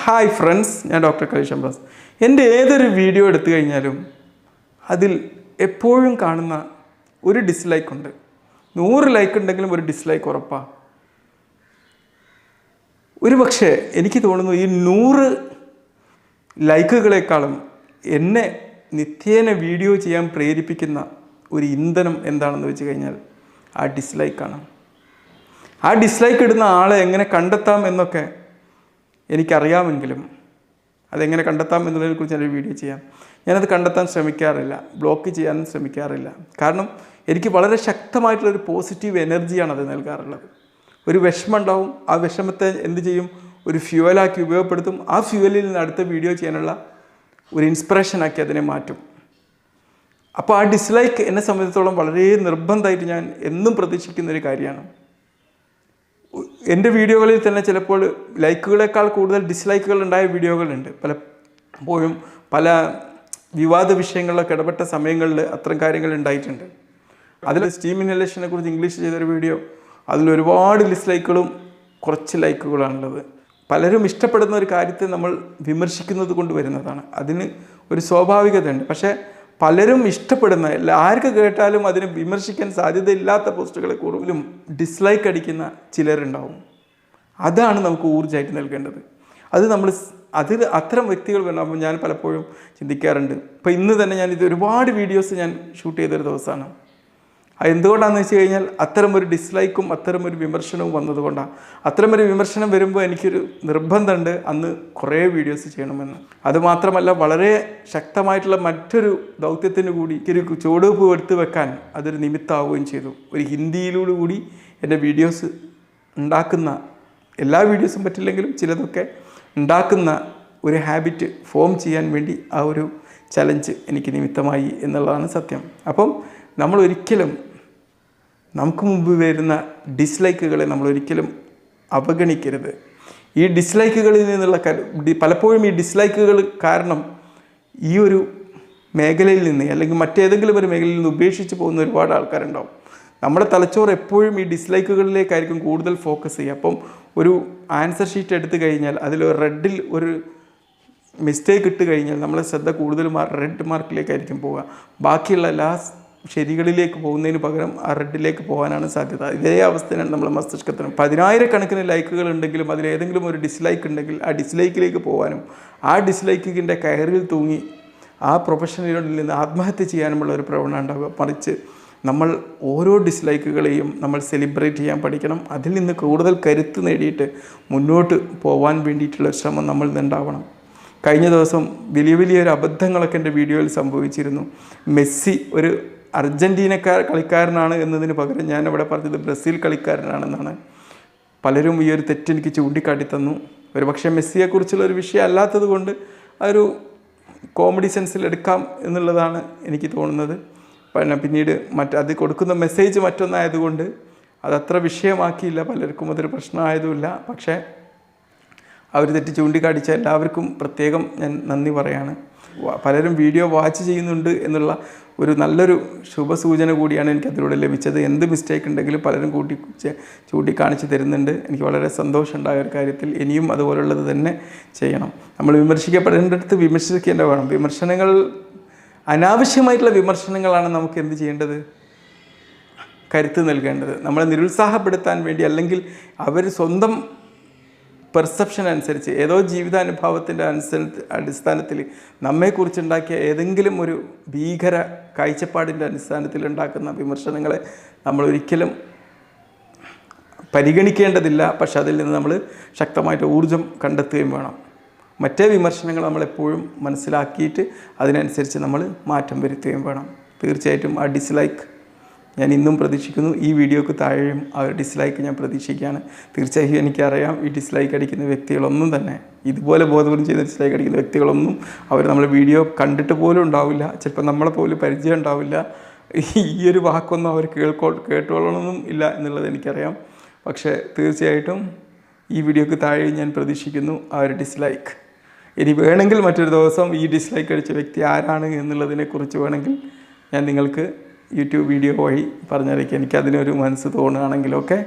Hi friends, ഞാൻ doctor കരീഷ് അംബ്രാസ്. എൻ്റെ ഏതൊരു വീഡിയോ എടുത്തു കഴിഞ്ഞാലും അതിൽ എപ്പോഴും കാണുന്ന ഒരു ഡിസ്ലൈക്ക് ഉണ്ട്. 100 ലൈക്ക് ഉണ്ടെങ്കിലും ഒരു ഡിസ്ലൈക്ക് ഉറപ്പാണ്. ഒരു പക്ഷേ എനിക്ക് തോന്നുന്നു ഈ 100 ലൈക്കുകളെക്കാളും എന്നെ നിത്യേന വീഡിയോ ചെയ്യാൻ പ്രേരിപ്പിക്കുന്ന ഒരു ഇന്ധനം എന്താണെന്ന് വെച്ച് കഴിഞ്ഞാൽ ആ ഡിസ്ലൈക്കാണ്. ആ ഡിസ്ലൈക്ക് ഇടുന്ന ആളെ എങ്ങനെ കണ്ടെത്താം എന്നൊക്കെ എനിക്കറിയാമെങ്കിലും അതെങ്ങനെ കണ്ടെത്താം എന്നതിനെക്കുറിച്ച് ഞാനൊരു വീഡിയോ ചെയ്യാം. ഞാനത് കണ്ടെത്താൻ ശ്രമിക്കാറില്ല, ബ്ലോക്ക് ചെയ്യാനും ശ്രമിക്കാറില്ല. കാരണം എനിക്ക് വളരെ ശക്തമായിട്ടുള്ളൊരു പോസിറ്റീവ് എനർജിയാണ് അത് നൽകാറുള്ളത്. ഒരു വിഷമം ഉണ്ടാവും, ആ വിഷമത്തെ എന്ത് ചെയ്യും, ഒരു ഫ്യൂവലാക്കി ഉപയോഗപ്പെടുത്തും. ആ ഫ്യൂവലിൽ നിന്ന് അടുത്ത വീഡിയോ ചെയ്യാനുള്ള ഒരു ഇൻസ്പിറേഷനാക്കി അതിനെ മാറ്റും. അപ്പോൾ ആ ഡിസ്ലൈക്ക് എന്നെ സംബന്ധിച്ചിടത്തോളം വളരെ നിർബന്ധമായിട്ട് ഞാൻ എന്നും പ്രതീക്ഷിക്കുന്നൊരു കാര്യമാണ്. എൻ്റെ വീഡിയോകളിൽ തന്നെ ചിലപ്പോൾ ലൈക്കുകളേക്കാൾ കൂടുതൽ ഡിസ്ലൈക്കുകൾ ഉണ്ടായ വീഡിയോകളുണ്ട്. പലപ്പോഴും പല വിവാദ വിഷയങ്ങളിലൊക്കെ ഇടപെട്ട സമയങ്ങളിൽ അത്തരം കാര്യങ്ങൾ ഉണ്ടായിട്ടുണ്ട്. അതിൽ സ്റ്റീം ഇൻഹലേഷനെ കുറിച്ച് ഇംഗ്ലീഷ് ചെയ്തൊരു വീഡിയോ, അതിലൊരുപാട് ഡിസ്ലൈക്കുകളും കുറച്ച് ലൈക്കുകളാണുള്ളത്. പലരും ഇഷ്ടപ്പെടുന്ന ഒരു കാര്യത്തെ നമ്മൾ വിമർശിക്കുന്നത് കൊണ്ട് വരുന്നതാണ്. അതിന് ഒരു സ്വാഭാവികതയുണ്ട്. പക്ഷേ പലരും ഇഷ്ടപ്പെടുന്ന, ആർക്ക് കേട്ടാലും അതിനെ വിമർശിക്കാൻ സാധ്യതയില്ലാത്ത പോസ്റ്റുകളെ കൂടുതലും ഡിസ്ലൈക്ക് അടിക്കുന്ന ചിലരുണ്ടാവും. അതാണ് നമുക്ക് ഊർജ്ജമായിട്ട് നൽകേണ്ടത്. അത്തരം വ്യക്തികൾ ഉണ്ടാകുമ്പോൾ ഞാൻ പലപ്പോഴും ചിന്തിക്കാറുണ്ട്. ഇപ്പോൾ ഇന്ന് തന്നെ ഇത് ഒരുപാട് വീഡിയോസ് ഞാൻ ഷൂട്ട് ചെയ്തൊരു ദിവസമാണ്. എന്തുകൊണ്ടാണെന്ന് വെച്ച് കഴിഞ്ഞാൽ അത്തരമൊരു ഡിസ്ലൈക്കും അത്തരമൊരു വിമർശനവും വന്നതുകൊണ്ടാണ്. അത്തരമൊരു വിമർശനം വരുമ്പോൾ എനിക്കൊരു നിർബന്ധമുണ്ട് അന്ന് കുറേ വീഡിയോസ് ചെയ്യണമെന്ന്. അതുമാത്രമല്ല, വളരെ ശക്തമായിട്ടുള്ള മറ്റൊരു ദൗത്യത്തിന് കൂടി ഒരു ചുവടുവെപ്പ് എടുത്തു വെക്കാൻ അതൊരു നിമിത്തമാവുകയും ചെയ്തു. ഒരു ഹിന്ദിയിലൂടെ കൂടി എൻ്റെ വീഡിയോസ് ഉണ്ടാക്കുന്ന, എല്ലാ വീഡിയോസും പറ്റില്ലെങ്കിലും ചിലതൊക്കെ ഉണ്ടാക്കുന്ന ഒരു ഹാബിറ്റ് ഫോം ചെയ്യാൻ വേണ്ടി ആ ഒരു ചലഞ്ച് എനിക്ക് നിമിത്തമായി എന്നുള്ളതാണ് സത്യം. അപ്പം നമ്മളൊരിക്കലും നമുക്ക് മുമ്പ് വരുന്ന ഡിസ്ലൈക്കുകളെ നമ്മളൊരിക്കലും അവഗണിക്കരുത്. ഈ ഡിസ്ലൈക്കുകളിൽ നിന്നുള്ള പലപ്പോഴും ഈ ഡിസ്ലൈക്കുകൾ കാരണം ഈ ഒരു മേഖലയിൽ നിന്ന് അല്ലെങ്കിൽ മറ്റേതെങ്കിലും ഒരു മേഖലയിൽ നിന്ന് ഉപേക്ഷിച്ച് പോകുന്ന ഒരുപാട് ആൾക്കാരുണ്ടാവും. നമ്മുടെ തലച്ചോറ് എപ്പോഴും ഈ ഡിസ്ലൈക്കുകളിലേക്കായിരിക്കും കൂടുതൽ ഫോക്കസ് ചെയ്യുക. അപ്പം ഒരു ആൻസർ ഷീറ്റ് എടുത്തു കഴിഞ്ഞാൽ അതിൽ റെഡിൽ ഒരു മിസ്റ്റേക്ക് ഇട്ട് കഴിഞ്ഞാൽ നമ്മളെ ശ്രദ്ധ കൂടുതലും ആ റെഡ് മാർക്കിലേക്കായിരിക്കും പോവുക. ബാക്കിയുള്ള എല്ലാ ശരികളിലേക്ക് പോകുന്നതിന് പകരം ആ റെഡിലേക്ക് പോകാനാണ് സാധ്യത. ഇതേ അവസ്ഥയാണ് നമ്മുടെ മസ്തിഷ്കത്തിനും. 10,000 ലൈക്കുകൾ ഉണ്ടെങ്കിലും അതിലേതെങ്കിലും ഒരു ഡിസ്ലൈക്ക് ഉണ്ടെങ്കിൽ ആ ഡിസ്ലൈക്കിലേക്ക് പോകാനും ആ ഡിസ്ലൈക്കിൻ്റെ കയറിൽ തൂങ്ങി ആ പ്രൊഫഷനിൽ നിന്ന് ആത്മഹത്യ ചെയ്യാനുമുള്ള ഒരു പ്രവണത ഉണ്ടാവുക. മറിച്ച് നമ്മൾ ഓരോ ഡിസ്ലൈക്കുകളെയും നമ്മൾ സെലിബ്രേറ്റ് ചെയ്യാൻ പഠിക്കണം. അതിൽ നിന്ന് കൂടുതൽ കരുത്ത് നേടിയിട്ട് മുന്നോട്ട് പോകാൻ വേണ്ടിയിട്ടുള്ള ശ്രമം നമ്മളിൽ നിന്നുണ്ടാവണം. കഴിഞ്ഞ ദിവസം വലിയൊരു അബദ്ധങ്ങളൊക്കെ എൻ്റെ വീഡിയോയിൽ സംഭവിച്ചിരുന്നു. മെസ്സി ഒരു അർജൻറ്റീന കളിക്കാരനാണ് എന്നതിന് പകരം ഞാൻ അവിടെ പറഞ്ഞത് ബ്രസീൽ കളിക്കാരനാണെന്നാണ്. പലരും ഈ ഒരു തെറ്റെനിക്ക് ചൂണ്ടിക്കാട്ടി തന്നു. ഒരു പക്ഷേ മെസ്സിയെക്കുറിച്ചുള്ള ഒരു വിഷയം അല്ലാത്തത് കൊണ്ട് ഒരു കോമഡി സെൻസിൽ എടുക്കാം എന്നുള്ളതാണ് എനിക്ക് തോന്നുന്നത്. പിന്നീട് അത് കൊടുക്കുന്ന മെസ്സേജ് മറ്റൊന്നായതുകൊണ്ട് അതത്ര വിഷയമാക്കിയില്ല. പലർക്കും അതൊരു പ്രശ്നമായതുമില്ല. പക്ഷേ അവർ തെറ്റ് ചൂണ്ടിക്കാണിച്ച എല്ലാവർക്കും പ്രത്യേകം ഞാൻ നന്ദി പറയാണ്. പലരും വീഡിയോ വാച്ച് ചെയ്യുന്നുണ്ട് എന്നുള്ള ഒരു നല്ലൊരു ശുഭസൂചന കൂടിയാണ് എനിക്കതിലൂടെ ലഭിച്ചത്. എന്ത് മിസ്റ്റേക്ക് ഉണ്ടെങ്കിലും പലരും ചൂണ്ടിക്കാണിച്ച് തരുന്നുണ്ട്. എനിക്ക് വളരെ സന്തോഷമുണ്ടായ ഒരു കാര്യത്തിൽ ഇനിയും അതുപോലുള്ളത് തന്നെ ചെയ്യണം. നമ്മൾ വിമർശിക്കപ്പെടേണ്ടടുത്ത് വിമർശിക്കേണ്ട വേണം. വിമർശനങ്ങൾ, അനാവശ്യമായിട്ടുള്ള വിമർശനങ്ങളാണ് നമുക്ക് എന്ത് ചെയ്യേണ്ടത്, കരുത്ത് നൽകേണ്ടത്. നമ്മളെ നിരുത്സാഹപ്പെടുത്താൻ വേണ്ടി, അല്ലെങ്കിൽ അവർ സ്വന്തം പെർസെപ്ഷൻ അനുസരിച്ച് ഏതോ ജീവിതാനുഭവത്തിൻ്റെ അടിസ്ഥാനത്തിൽ നമ്മെക്കുറിച്ചുണ്ടാക്കിയ ഏതെങ്കിലും ഒരു ഭീകര കാഴ്ചപ്പാടിൻ്റെ അടിസ്ഥാനത്തിൽ ഉണ്ടാക്കുന്ന വിമർശനങ്ങളെ നമ്മൾ ഒരിക്കലും പരിഗണിക്കേണ്ടതില്ല. പക്ഷെ അതിൽ നിന്ന് നമ്മൾ ശക്തമായിട്ട് ഊർജ്ജം കണ്ടെത്തുകയും വേണം. മറ്റേ വിമർശനങ്ങൾ നമ്മളെപ്പോഴും മനസ്സിലാക്കിയിട്ട് അതിനനുസരിച്ച് നമ്മൾ മാറ്റം വരുത്തുകയും വേണം. തീർച്ചയായിട്ടും ആ ഡിസ്ലൈക്ക് ഞാൻ ഇന്നും പ്രതീക്ഷിക്കുന്നു. ഈ വീഡിയോക്ക് താഴെയും ആ ഒരു ഡിസ്ലൈക്ക് ഞാൻ പ്രതീക്ഷിക്കുകയാണ്. തീർച്ചയായും എനിക്കറിയാം ഈ ഡിസ്ലൈക്ക് അടിക്കുന്ന വ്യക്തികളൊന്നും തന്നെ, ഇതുപോലെ ബോധപൂർവം ചെയ്ത ഡിസ്ലൈക്ക് അടിക്കുന്ന വ്യക്തികളൊന്നും അവർ നമ്മളെ വീഡിയോ കണ്ടിട്ട് പോലും ഉണ്ടാവില്ല. ചിലപ്പോൾ നമ്മളെ പോലും പരിചയം ഉണ്ടാവില്ല. ഈ ഒരു വാക്കൊന്നും അവർ കേട്ടോളണമെന്നും ഇല്ല എന്നുള്ളത് എനിക്കറിയാം. പക്ഷേ തീർച്ചയായിട്ടും ഈ വീഡിയോക്ക് താഴെ ഞാൻ പ്രതീക്ഷിക്കുന്നു ആ ഒരു ഡിസ്ലൈക്ക്. ഇനി വേണമെങ്കിൽ മറ്റൊരു ദിവസം ഈ ഡിസ്ലൈക്ക് അടിച്ച വ്യക്തി ആരാണ് എന്നുള്ളതിനെക്കുറിച്ച് വേണമെങ്കിൽ ഞാൻ നിങ്ങൾക്ക് യൂട്യൂബ് വീഡിയോ വഴി പറഞ്ഞറിയിക്കാം. എനിക്കതിനൊരു മനസ്സ് തോന്നുകയാണെങ്കിലൊക്കെ